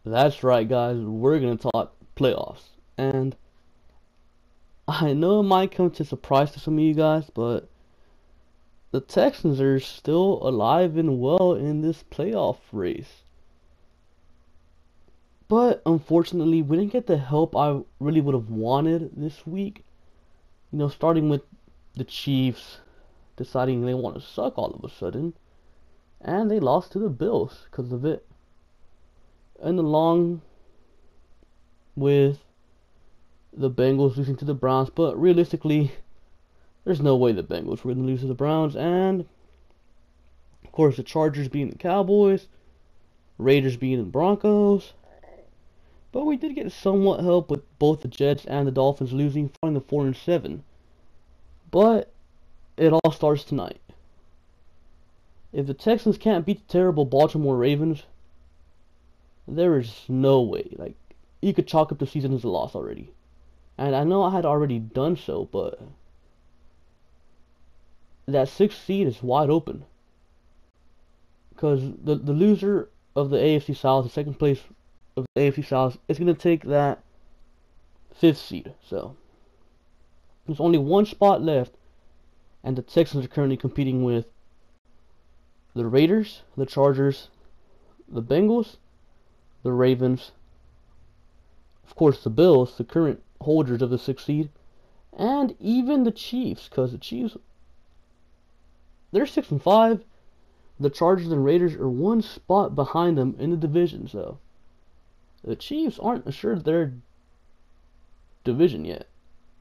That's right, guys. We're going to talk playoffs. And I know it might come to surprise to some of you guys, but the Texans are still alive and well in this playoff race. But unfortunately, we didn't get the help I really would have wanted this week. Starting with the Chiefs deciding they want to suck all of a sudden, and they lost to the Bills because of it. And along with the Bengals losing to the Browns, but realistically, there's no way the Bengals were going to lose to the Browns, and of course the Chargers beating the Cowboys, Raiders beating the Broncos. But we did get somewhat help with both the Jets and the Dolphins losing, falling to 4-7. But it all starts tonight. If the Texans can't beat the terrible Baltimore Ravens, there is no way. Like, you could chalk up the season as a loss already. And I know I had already done so, but that sixth seed is wide open. Because the loser of the AFC South, the second place of the AFC South, is going to take that fifth seed. So there's only one spot left, and the Texans are currently competing with the Raiders, the Chargers, the Bengals, the Ravens, of course the Bills, the current holders of the sixth seed, and even the Chiefs, because the Chiefs, they're 6-5. The Chargers and Raiders are one spot behind them in the division, so the Chiefs aren't assured their division yet,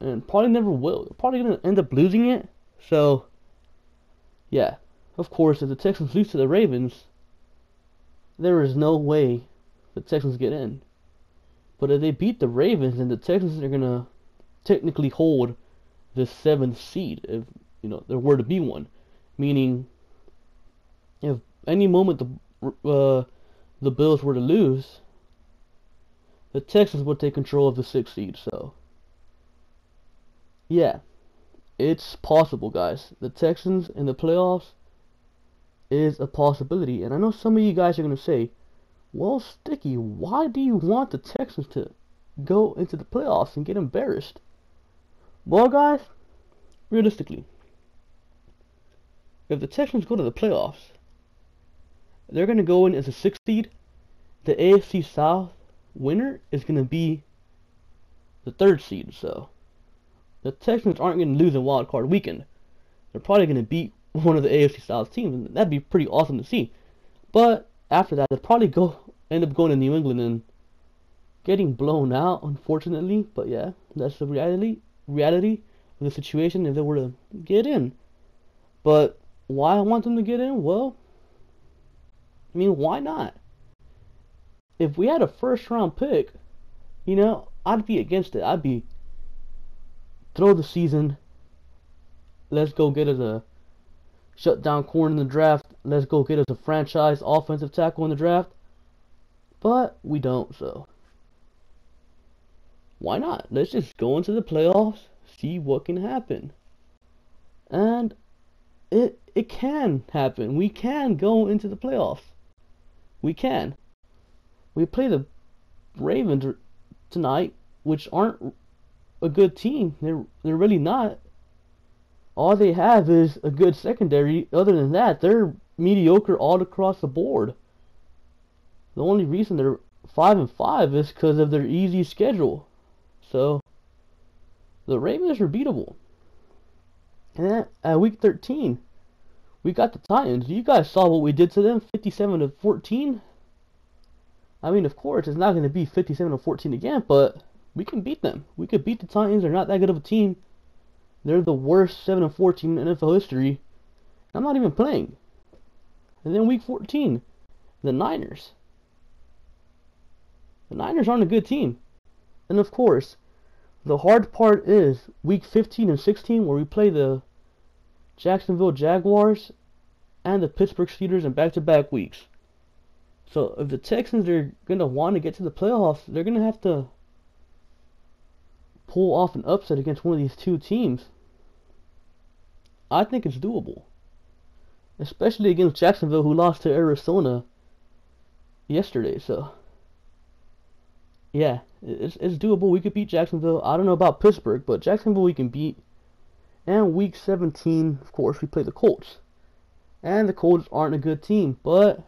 and probably never will. They're probably going to end up losing it. So, yeah, of course, if the Texans lose to the Ravens, there is no way the Texans get in. But if they beat the Ravens, then the Texans are going to technically hold the seventh seed, if there were to be one. Meaning, if any moment the Bills were to lose, the Texans would take control of the sixth seed. So, yeah, it's possible, guys. The Texans in the playoffs is a possibility. And I know some of you guys are going to say, well, Sticky, why do you want the Texans to go into the playoffs and get embarrassed? Well, guys, realistically, if the Texans go to the playoffs, they're going to go in as a sixth seed. The AFC South winner is going to be the third seed. So the Texans aren't going to lose in wild card weekend. They're probably going to beat one of the AFC South teams, and that'd be pretty awesome to see. But after that, they'll probably end up going to New England and getting blown out, unfortunately. But yeah, that's the reality of the situation if they were to get in. But why I want them to get in? Well, I mean, why not? If we had a first round pick, I'd be against it. I'd be throw the season. Let's go get us a shutdown corner in the draft. Let's go get us a franchise offensive tackle in the draft. But we don't, so why not? Let's just go into the playoffs, see what can happen. And it can happen. We can go into the playoffs. We can. We play the Ravens tonight, which aren't a good team. They're really not. All they have is a good secondary. Other than that, they're mediocre all across the board. The only reason they're 5-5 is because of their easy schedule. So the Ravens are beatable. And then at week 13, we got the Titans. You guys saw what we did to them, 57-14. I mean, of course, it's not going to be 57-14 again, but we can beat them. We could beat the Titans. They're not that good of a team. They're the worst 7-4 team in NFL history. I'm not even playing. And then week 14, the Niners. The Niners aren't a good team. And of course, the hard part is week 15 and 16, where we play the Jacksonville Jaguars and the Pittsburgh Steelers in back-to-back weeks. So if the Texans are going to want to get to the playoffs, they're going to have to pull off an upset against one of these two teams. I think it's doable. Especially against Jacksonville, who lost to Arizona yesterday. So yeah, it's doable. We could beat Jacksonville. I don't know about Pittsburgh, but Jacksonville we can beat. And week 17, of course, we play the Colts. And the Colts aren't a good team, but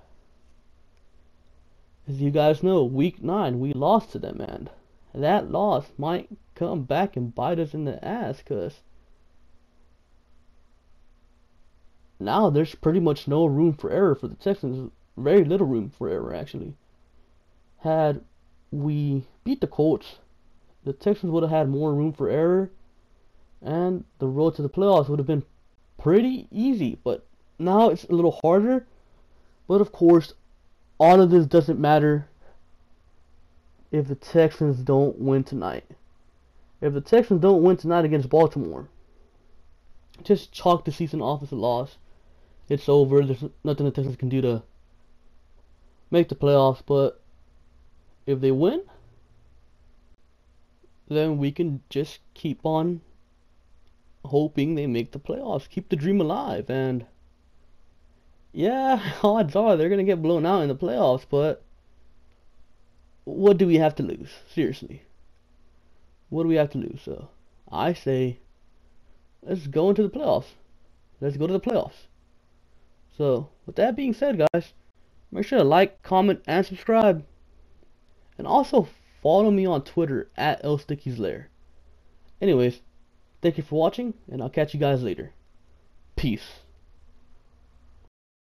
as you guys know, week 9 we lost to them, and that loss might come back and bite us in the ass, because now there's pretty much no room for error for the Texans. Very little room for error, actually. Had we beat the Colts, the Texans would have had more room for error, and the road to the playoffs would have been pretty easy. But now it's a little harder. But of course, all of this doesn't matter if the Texans don't win tonight. If the Texans don't win tonight against Baltimore, just chalk the season off as a loss. It's over. There's nothing the Texans can do to make the playoffs. But if they win, then we can just keep on hoping they make the playoffs. Keep the dream alive. And yeah, odds are they're going to get blown out in the playoffs. But what do we have to lose? Seriously. What do we have to lose? So I say, let's go into the playoffs. Let's go to the playoffs. So with that being said, guys, make sure to like, comment, and subscribe. And also follow me on Twitter at LSticky'sLair. Anyways, thank you for watching, and I'll catch you guys later. Peace.